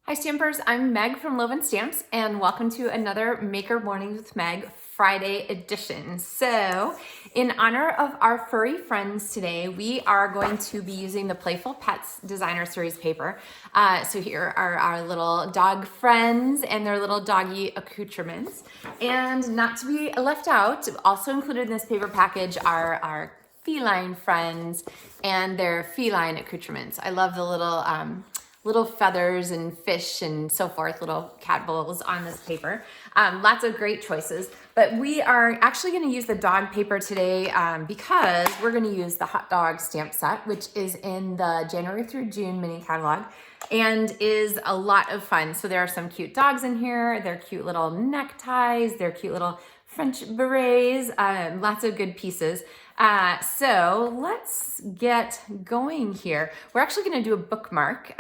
Hi Stampers, I'm Meg from LovenStamps and welcome to another Maker Mornings with Meg Friday edition. So in honor of our furry friends today, we are going to be using the Playful Pets Designer Series paper. So here are our little dog friends and their little doggy accoutrements. And not to be left out, also included in this paper package are our feline friends and their feline accoutrements. I love the little feathers and fish and so forth, little cat bowls on this paper. Lots of great choices, but we are actually gonna use the dog paper today because we're gonna use the hot dog stamp set, which is in the January through June mini catalog and is a lot of fun. So there are some cute dogs in here. They're cute little neckties. They're cute little French berets, lots of good pieces. So let's get going here. We're actually going to do a bookmark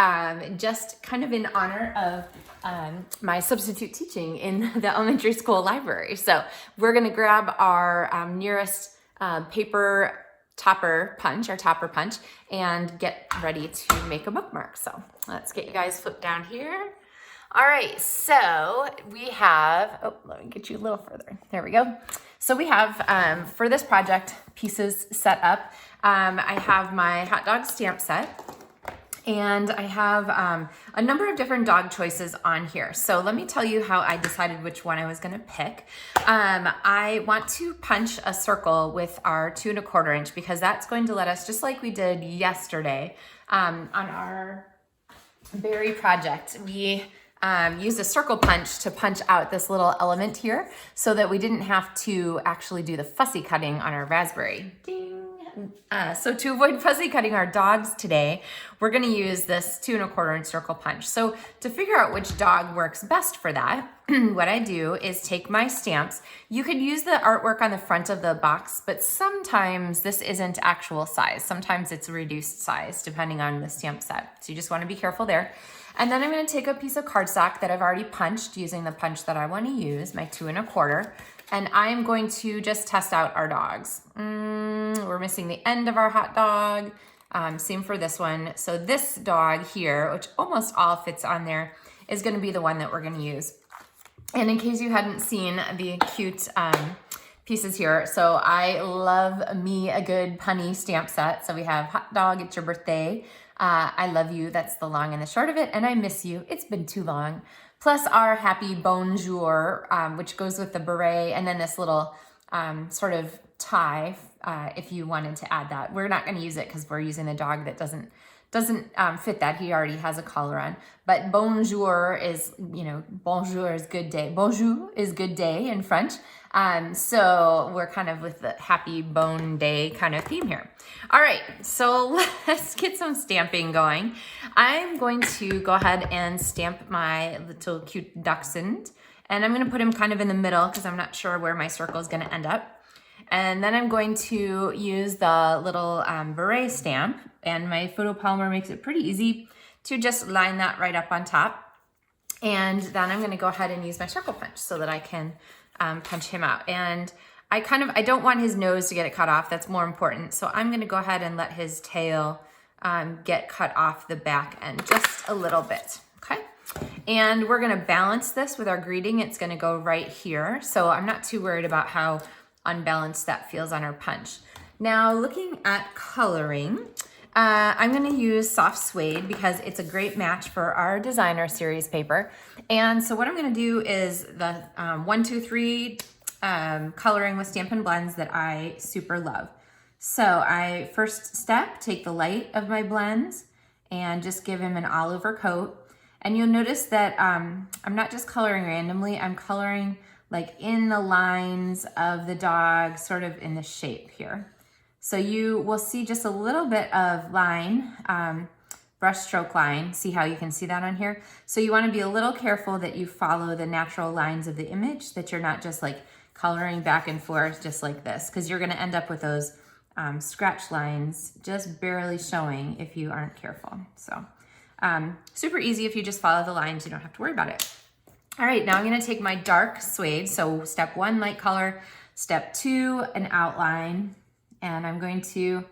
just kind of in honor of my substitute teaching in the elementary school library. So we're going to grab our nearest paper topper punch, and get ready to make a bookmark. So let's get you guys flipped down here. All right, so we have, oh, let me get you a little further. There we go. So we have, for this project, pieces set up. I have my hot dog stamp set, and I have a number of different dog choices on here. So let me tell you how I decided which one I was gonna pick. I want to punch a circle with our 2 1/4 inch because that's going to let us, just like we did yesterday on our berry project, we used a circle punch to punch out this little element here so that we didn't have to actually do the fussy cutting on our raspberry. Ding. So to avoid fussy cutting our dogs today, we're gonna use this 2 1/4 inch circle punch. So to figure out which dog works best for that, what I do is take my stamps. You could use the artwork on the front of the box, but sometimes this isn't actual size. Sometimes it's reduced size depending on the stamp set. So you just wanna be careful there. And then I'm gonna take a piece of cardstock that I've already punched using the punch that I wanna use, my 2 1/4, and I'm going to just test out our dogs. We're missing the end of our hot dog. Same for this one. So this dog here, which almost all fits on there, is gonna be the one that we're gonna use. And in case you hadn't seen the cute pieces here, so I love me a good punny stamp set. So we have hot dog, it's your birthday. I love you, that's the long and the short of it, and I miss you, it's been too long. Plus our happy Bone-Jour, which goes with the beret, and then this little sort of tie, if you wanted to add that. We're not gonna use it because we're using the dog that doesn't fit that. He already has a collar on. But Bone-Jour is, bonjour is good day. Bonjour is good day in French. So we're kind of with the happy bone day kind of theme here. All right, so let's get some stamping going. I'm going to go ahead and stamp my little cute dachshund, and I'm gonna put him kind of in the middle because I'm not sure where my circle is gonna end up. And then I'm going to use the little beret stamp, and my photopolymer makes it pretty easy to just line that right up on top. And then I'm gonna go ahead and use my circle punch so that I can punch him out. And I don't want his nose to get it cut off, that's more important. So I'm gonna go ahead and let his tail get cut off the back end just a little bit, okay? And we're gonna balance this with our greeting. It's gonna go right here. So I'm not too worried about how unbalanced that feels on our punch. Now looking at coloring, I'm gonna use soft suede because it's a great match for our designer series paper. And so what I'm gonna do is the 1, 2, 3 coloring with Stampin' Blends that I super love. So I first step, take the light of my blends and just give him an all over coat. And you'll notice that I'm not just coloring randomly, I'm coloring like in the lines of the dog, sort of in the shape here. So you will see just a little bit of line, brush stroke line. See how you can see that on here? So you wanna be a little careful that you follow the natural lines of the image, that you're not just like coloring back and forth just like this, because you're gonna end up with those scratch lines just barely showing if you aren't careful. So super easy if you just follow the lines, you don't have to worry about it. All right, now I'm gonna take my dark suede. So step 1, light color. Step 2, an outline. And I'm going to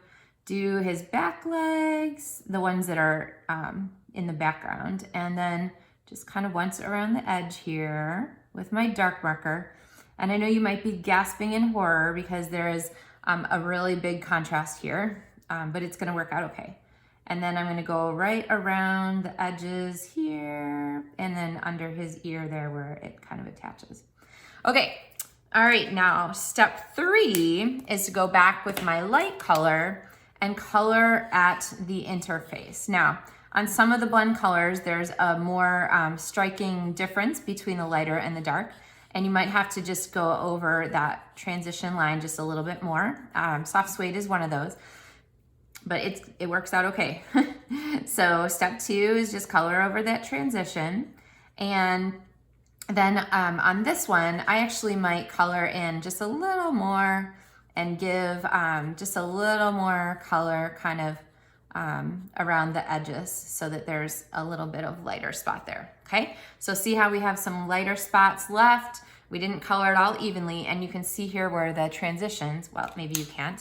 do his back legs, the ones that are in the background, and then just kind of once around the edge here with my dark marker. And I know you might be gasping in horror because there is a really big contrast here, but it's gonna work out okay. And then I'm gonna go right around the edges here and then under his ear there where it kind of attaches. Okay, all right, now step 3 is to go back with my light color and color at the interface. Now, on some of the blend colors, there's a more striking difference between the lighter and the dark, and you might have to just go over that transition line just a little bit more. Soft suede is one of those, but it works out okay. So step 2 is just color over that transition. And then on this one, I actually might color in just a little more and give just a little more color kind of around the edges so that there's a little bit of lighter spot there, okay? So see how we have some lighter spots left? We didn't color it all evenly, and you can see here where the transitions, well, maybe you can't.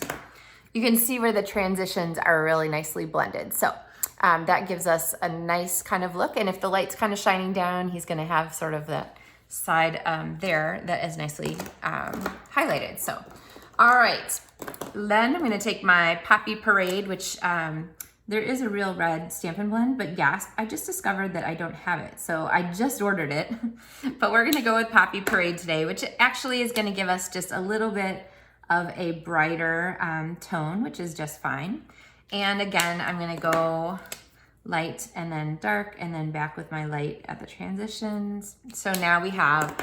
You can see where the transitions are really nicely blended. So that gives us a nice kind of look, and if the light's kind of shining down, he's gonna have sort of the side there that is nicely highlighted. So, all right, then I'm gonna take my Poppy Parade, which there is a real red Stampin' Blend, but gasp, I just discovered that I don't have it. So I just ordered it, but we're gonna go with Poppy Parade today, which actually is gonna give us just a little bit of a brighter tone, which is just fine. And again, I'm gonna go light and then dark and then back with my light at the transitions. So now we have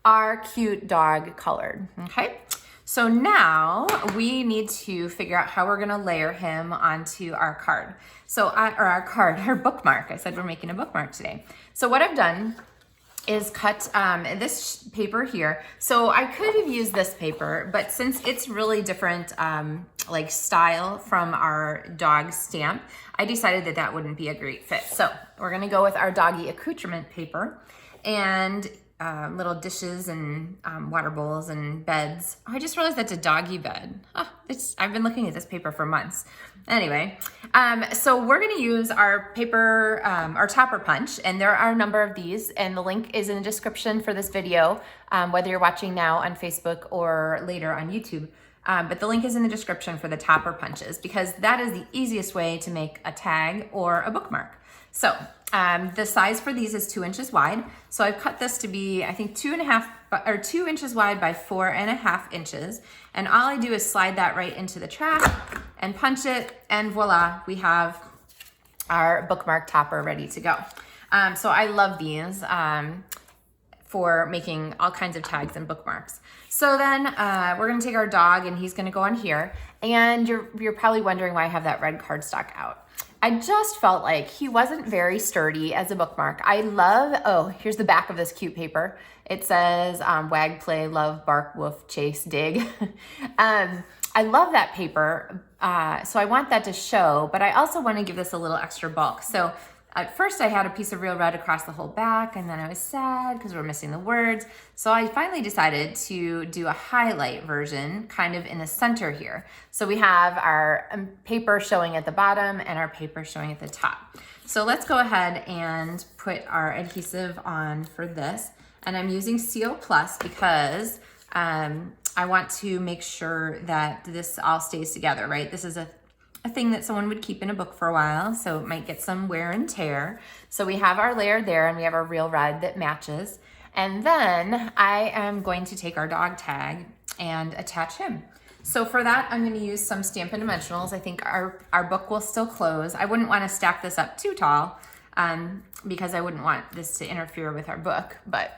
our cute dog colored, okay? So now we need to figure out how we're gonna layer him onto our card. So, our bookmark. I said we're making a bookmark today. So what I've done is cut this paper here. So I could have used this paper, but since it's really different like style from our dog stamp, I decided that that wouldn't be a great fit. So we're gonna go with our doggy accoutrement paper and little dishes and water bowls and beds. Oh, I just realized that's a doggy bed. Oh, I've been looking at this paper for months. Anyway, so we're gonna use our paper, our topper punch, and there are a number of these, and the link is in the description for this video, whether you're watching now on Facebook or later on YouTube. But the link is in the description for the topper punches because that is the easiest way to make a tag or a bookmark. So the size for these is 2 inches wide. So I've cut this to be, I think 2 inches wide by 4.5 inches. And all I do is slide that right into the track and punch it, and voila, we have our bookmark topper ready to go. So I love these for making all kinds of tags and bookmarks. So then we're gonna take our dog and he's gonna go on here. And you're probably wondering why I have that red cardstock out. I just felt like he wasn't very sturdy as a bookmark. I love, oh, here's the back of this cute paper. It says wag, play, love, bark, woof, chase, dig. I love that paper, so I want that to show, but I also want to give this a little extra bulk. So at first I had a piece of real red across the whole back, and then I was sad because we were missing the words. So I finally decided to do a highlight version kind of in the center here. So we have our paper showing at the bottom and our paper showing at the top. So let's go ahead and put our adhesive on for this. And I'm using CO Plus because I want to make sure that this all stays together, right? This is a thing that someone would keep in a book for a while, so it might get some wear and tear. So we have our layer there and we have our real red that matches. And then I am going to take our dog tag and attach him. So for that, I'm gonna use some Stampin' Dimensionals. I think our book will still close. I wouldn't wanna stack this up too tall because I wouldn't want this to interfere with our book, but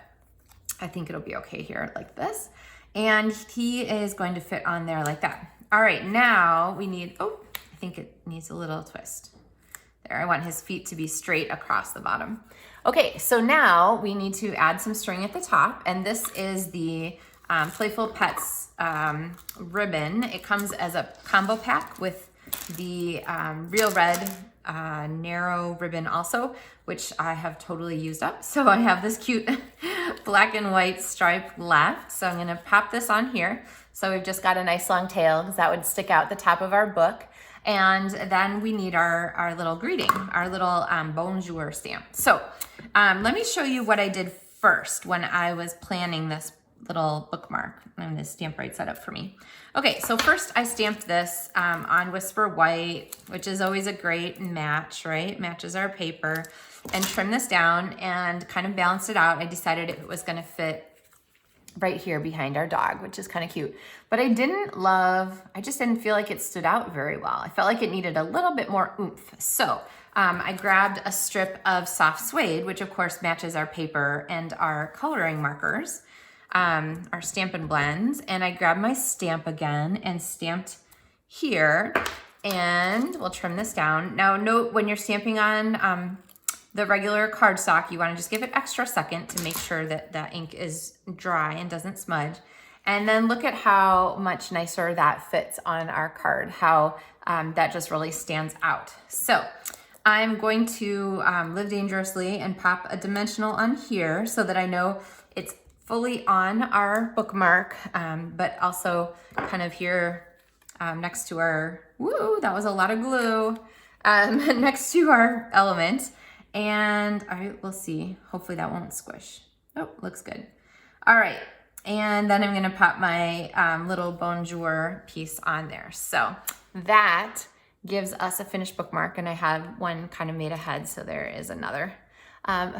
I think it'll be okay here like this. And he is going to fit on there like that. All right, now we need, oh, I think it needs a little twist. There, I want his feet to be straight across the bottom. Okay, so now we need to add some string at the top, and this is the Playful Pets ribbon. It comes as a combo pack with the real red narrow ribbon also, which I have totally used up. So I have this cute black and white stripe left. So I'm gonna pop this on here. So we've just got a nice long tail because that would stick out the top of our book. And then we need our little greeting, our little Bone-Jour stamp. So let me show you what I did first when I was planning this little bookmark. I'm gonna stamp right set up for me. Okay, so first I stamped this on Whisper White, which is always a great match, right? Matches our paper. And trim this down and kind of balanced it out. I decided it was gonna fit right here behind our dog, which is kind of cute. But I just didn't feel like it stood out very well. I felt like it needed a little bit more oomph. So I grabbed a strip of soft suede, which of course matches our paper and our coloring markers, our Stampin' Blends. And I grabbed my stamp again and stamped here. And we'll trim this down. Now note when you're stamping on the regular cardstock, you want to just give it extra second to make sure that the ink is dry and doesn't smudge. And then look at how much nicer that fits on our card, how that just really stands out. So I'm going to live dangerously and pop a dimensional on here so that I know it's fully on our bookmark, but also kind of here next to our, woo, that was a lot of glue, next to our element. And all right, we'll see. Hopefully that won't squish. Oh, looks good. All right, and then I'm gonna pop my little Bone-Jour piece on there. So that gives us a finished bookmark, and I have one kind of made ahead, so there is another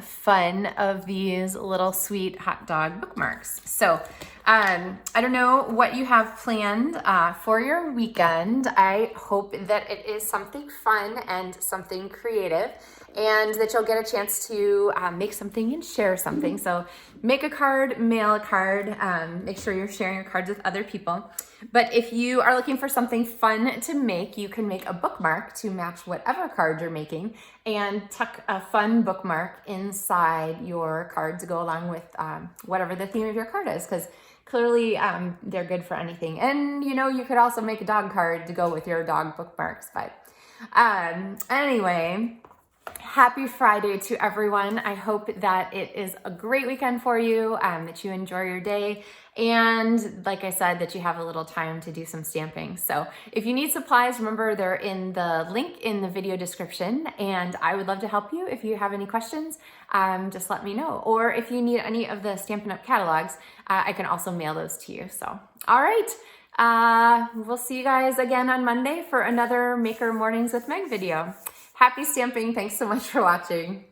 fun of these little sweet hot dog bookmarks. So I don't know what you have planned for your weekend. I hope that it is something fun and something creative, and that you'll get a chance to make something and share something. So make a card, mail a card, make sure you're sharing your cards with other people. But if you are looking for something fun to make, you can make a bookmark to match whatever card you're making and tuck a fun bookmark inside your card to go along with whatever the theme of your card is, because clearly they're good for anything. And you know, you could also make a dog card to go with your dog bookmarks. But anyway, happy Friday to everyone. I hope that it is a great weekend for you, that you enjoy your day, and like I said, that you have a little time to do some stamping. So if you need supplies, remember they're in the link in the video description, and I would love to help you. If you have any questions, just let me know. Or if you need any of the Stampin' Up catalogs, I can also mail those to you. So, all right, we'll see you guys again on Monday for another Maker Mornings with Meg video. Happy stamping. Thanks so much for watching.